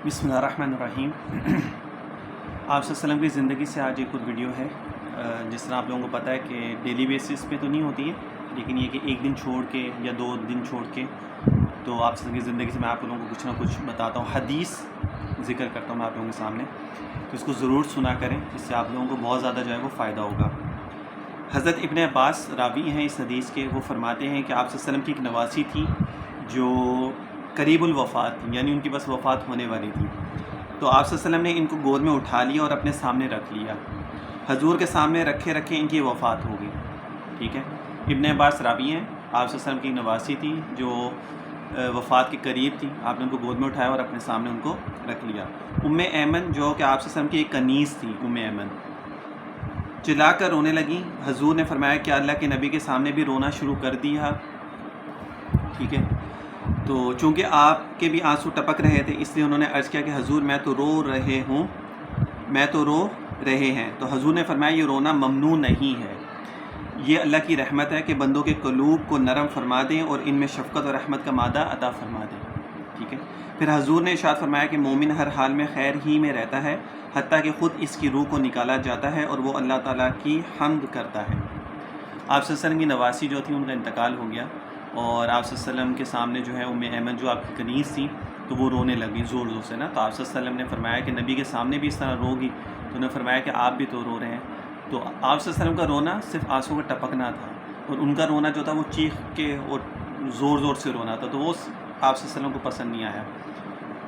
بسم اللہ الرحمن الرحیم۔ آپ وسلم کی زندگی سے آج ایک اور ویڈیو ہے۔ جس طرح آپ لوگوں کو پتہ ہے کہ ڈیلی بیسس پہ تو نہیں ہوتی ہے، لیکن یہ کہ ایک دن چھوڑ کے یا 2 دن چھوڑ کے تو آپ وسلم کی زندگی سے میں آپ لوگوں کو کچھ نہ کچھ بتاتا ہوں، حدیث ذکر کرتا ہوں میں آپ لوگوں کے سامنے، تو اس کو ضرور سنا کریں، اس سے آپ لوگوں کو بہت زیادہ جو ہے وہ فائدہ ہوگا۔ حضرت ابن عباس راوی ہیں اس حدیث کے، وہ فرماتے ہیں کہ آپ وسلم کی ایک نواسی تھی جو قریب الوفات تھی، یعنی ان کی بس وفات ہونے والی تھی، تو آپ صلی اللہ علیہ وسلم نے ان کو گود میں اٹھا لیا اور اپنے سامنے رکھ لیا۔ حضور کے سامنے رکھے ان کی وفات ہو گئی، ٹھیک ہے۔ ابن عباس راوی ہیں، آپ صلی اللہ علیہ وسلم کی نواسی تھی جو وفات کے قریب تھی، آپ نے ان کو گود میں اٹھایا اور اپنے سامنے ان کو رکھ لیا۔ ام ایمن جو کہ آپ صلی اللہ علیہ وسلم کی ایک کنیز تھی، ام ایمن چلا کر رونے لگی۔ حضور نے فرمایا کہ اللہ کے نبی کے سامنے بھی رونا شروع کر دیا، ٹھیک ہے۔ تو چونکہ آپ کے بھی آنسو ٹپک رہے تھے، اس لیے انہوں نے عرض کیا کہ حضور میں تو رو رہے ہیں، تو حضور نے فرمایا یہ رونا ممنوع نہیں ہے، یہ اللہ کی رحمت ہے کہ بندوں کے قلوب کو نرم فرما دیں اور ان میں شفقت اور رحمت کا مادہ عطا فرما دیں، ٹھیک ہے۔ پھر حضور نے ارشاد فرمایا کہ مومن ہر حال میں خیر ہی میں رہتا ہے، حتیٰ کہ خود اس کی روح کو نکالا جاتا ہے اور وہ اللہ تعالیٰ کی حمد کرتا ہے۔ آپ صلی اللہ علیہ وسلم کی نواسی جو تھی ان کا انتقال ہو گیا، اور آپ صلی اللہ علیہ وسلم کے سامنے جو ہے ام ایمن جو آپ کی کنیز تھی تو وہ رونے لگی زور سے نا، تو آپ صلی اللہ علیہ وسلم نے فرمایا کہ نبی کے سامنے بھی اس طرح روگی، تو انہوں نے فرمایا کہ آپ بھی تو رو رہے ہیں۔ تو آپ صلی اللہ علیہ وسلم کا رونا صرف آنسو کا ٹپکنا تھا، اور ان کا رونا جو تھا وہ چیخ کے اور زور سے رونا تھا، تو وہ آپ صلی اللہ علیہ وسلم کو پسند نہیں آیا۔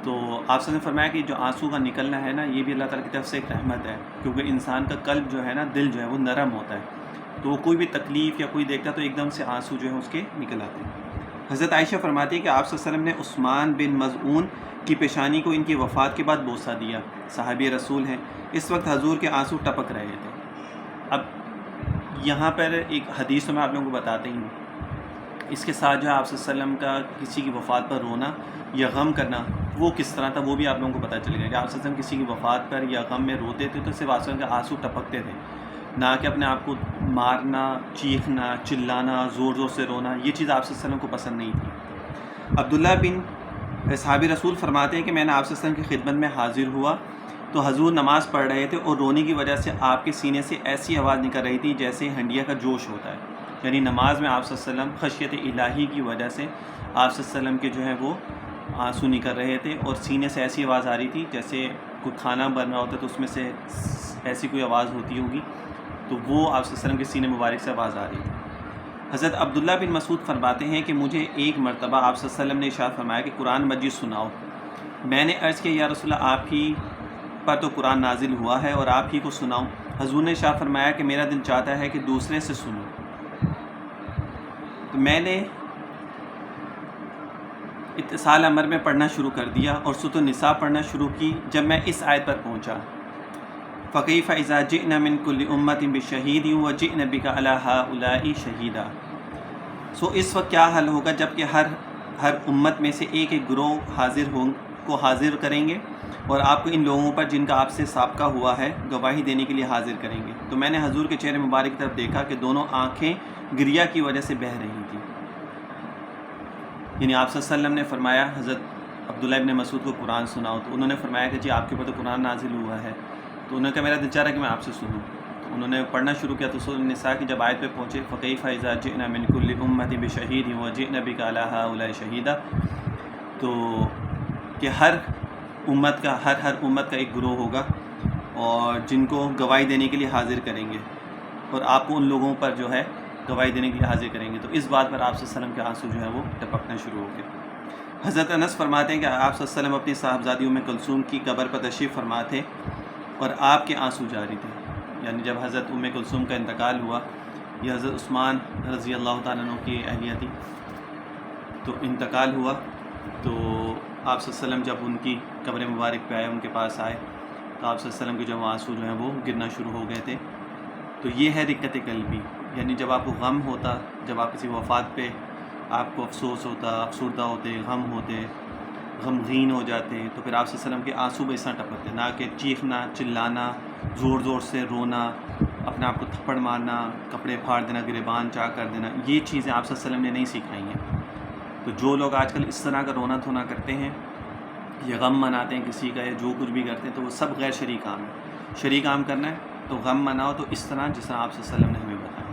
تو آپ صلی اللہ علیہ وسلم نے فرمایا کہ جو آنسو کا نکلنا ہے نا، یہ بھی اللہ تعالیٰ کی طرف سے ایک رحمت ہے، کیونکہ انسان کا قلب جو ہے نا، دل جو ہے وہ نرم ہوتا ہے، تو وہ کوئی بھی تکلیف یا کوئی دیکھتا تو ایک دم سے آنسو جو ہے اس کے نکل آتے ہیں۔ حضرت عائشہ فرماتی ہے کہ آپ صلی اللہ علیہ وسلم نے عثمان بن مظعون کی پیشانی کو ان کی وفات کے بعد بوسہ دیا، صحابی رسول ہیں، اس وقت حضور کے آنسو ٹپک رہے تھے۔ اب یہاں پر ایک حدیث تو میں آپ لوگوں کو بتاتے ہی ہوں، اس کے ساتھ جو ہے آپ صلی اللہ علیہ وسلم کا کسی کی وفات پر رونا یا غم کرنا وہ کس طرح تھا، وہ بھی آپ لوگوں کو پتہ چلے گا کہ آپ صلی اللہ علیہ وسلم کسی کی وفات پر یا غم میں روتے تھے تو صرف آپ صلی اللہ علیہ وسلم کے آنسو ٹپکتے تھے، نہ کہ اپنے آپ کو مارنا، چیخنا، چلانا، زور سے رونا، یہ چیز آپ صلی اللہ علیہ وسلم کو پسند نہیں تھی۔ عبداللہ بن صحابی رسول فرماتے ہیں کہ میں نے آپ صلی اللہ علیہ وسلم کی خدمت میں حاضر ہوا تو حضور نماز پڑھ رہے تھے اور رونے کی وجہ سے آپ کے سینے سے ایسی آواز نکل رہی تھی جیسے ہنڈیا کا جوش ہوتا ہے، یعنی نماز میں آپ صلی اللہ علیہ وسلم خشیت الہی کی وجہ سے آپ صلی اللہ علیہ وسلم کے جو ہے وہ آنسو نکل رہے تھے، اور سینے سے ایسی آواز آ رہی تھی جیسے کوئی کھانا بن رہا ہوتا تو اس میں سے ایسی کوئی آواز ہوتی ہوگی، تو وہ آپ صلی اللہ علیہ وسلم کے سینے مبارک سے آواز آ رہی تھی۔ حضرت عبداللہ بن مسعود فرماتے ہیں کہ مجھے ایک مرتبہ آپ صلی اللہ علیہ وسلم نے ارشاد فرمایا کہ قرآن مجید سناؤ۔ میں نے عرض کیا یا رسول اللہ آپ ہی پر تو قرآن نازل ہوا ہے اور آپ ہی کو سناؤں۔ حضور نے ارشاد فرمایا کہ میرا دل چاہتا ہے کہ دوسرے سے سنوں۔ تو میں نے اتصال امر میں پڑھنا شروع کر دیا اور سورۃ النساء پڑھنا شروع کی، جب میں اس آیت پر پہنچا فَكَيْفَ إِذَا جِئْنَا مِن كُلِّ أُمَّةٍ بِشَهِيدٍ وَجِئْنَا بِكَ عَلَىٰ هَٰؤُلَاءِ شَهِيدًا۔ اس وقت کیا حل ہوگا جب کہ ہر امت میں سے ایک گروہ حاضر کریں گے اور آپ کو ان لوگوں پر جن کا آپ سے سابقہ ہوا ہے گواہی دینے کے لیے حاضر کریں گے۔ تو میں نے حضور کے چہرے مبارک کی طرف دیکھا کہ دونوں آنکھیں گریا کی وجہ سے بہہ رہی تھیں، یعنی آپ صلی اللہ علیہ وسلم نے فرمایا حضرت عبداللہ ابن مسعود کو قرآن سناؤ، تو انہوں نے فرمایا کہ جی آپ کے اوپر تو قرآن نازل ہوا ہے، تو انہوں نے کہا میرا دل چاہ رہا ہے کہ میں آپ سے سنوں، تو انہوں نے پڑھنا شروع کیا۔ تو سورۃ النساء کی جب آیت پہ پہنچے فَكَيْفَ إِذَا جِئْنَا مِن كُلِّ أُمَّةٍ بِشَهِيدٍ وَجِئْنَا بِكَ عَلَىٰ هَٰؤُلَاءِ شَهِيدًا، تو کہ ہر امت کا ایک گروہ ہوگا اور جن کو گواہی دینے کے لیے حاضر کریں گے، اور آپ کو ان لوگوں پر جو ہے گواہی دینے کے لیے حاضر کریں گے۔ تو اس بات پر آپ صلی اللہ علیہ وسلم کے آنسو جو ہے وہ ٹپکنا شروع ہو گئے۔ حضرت انس فرماتے ہیں کہ آپ صلی اللہ علیہ وسلم اپنی صاحبزادی ام کلثوم کی قبر پر تشریف فرما تھے اور آپ کے آنسو جاری تھے، یعنی جب حضرت ام کلثوم کا انتقال ہوا، یہ حضرت عثمان رضی اللہ تعالیٰ عنہ کی اہلیہ تھی، تو انتقال ہوا، تو آپ صلی اللہ علیہ وسلم جب ان کی قبر مبارک پہ آئے، ان کے پاس آئے، تو آپ صلی اللہ علیہ وسلم کے جو آنسو جو ہیں وہ گرنا شروع ہو گئے تھے۔ تو یہ ہے رقت قلبی، یعنی جب آپ کو غم ہوتا، جب آپ کسی وفات پہ آپ کو افسوس ہوتا، افسردہ ہوتے، غم ہوتے، غمگین ہو جاتے، تو پھر آپ صلی اللہ علیہ وسلم کے آنسو بھی اس طرح ٹپکتے، نہ کہ چیخنا، چلانا، زور سے رونا، اپنے آپ کو تھپڑ مارنا، کپڑے پھاڑ دینا، گریبان چاک کر دینا، یہ چیزیں آپ صلی اللہ علیہ وسلم نے نہیں سکھائی ہیں۔ تو جو لوگ آج کل اس طرح کا رونا دھونا کرتے ہیں یا غم مناتے ہیں کسی کا یا جو کچھ بھی کرتے ہیں تو وہ سب غیر شرعی کام ہے. شرعی کام کرنا ہے تو غم مناؤ تو اس طرح جس طرح آپ صلی اللہ علیہ وسلم نے ہمیں بتایا.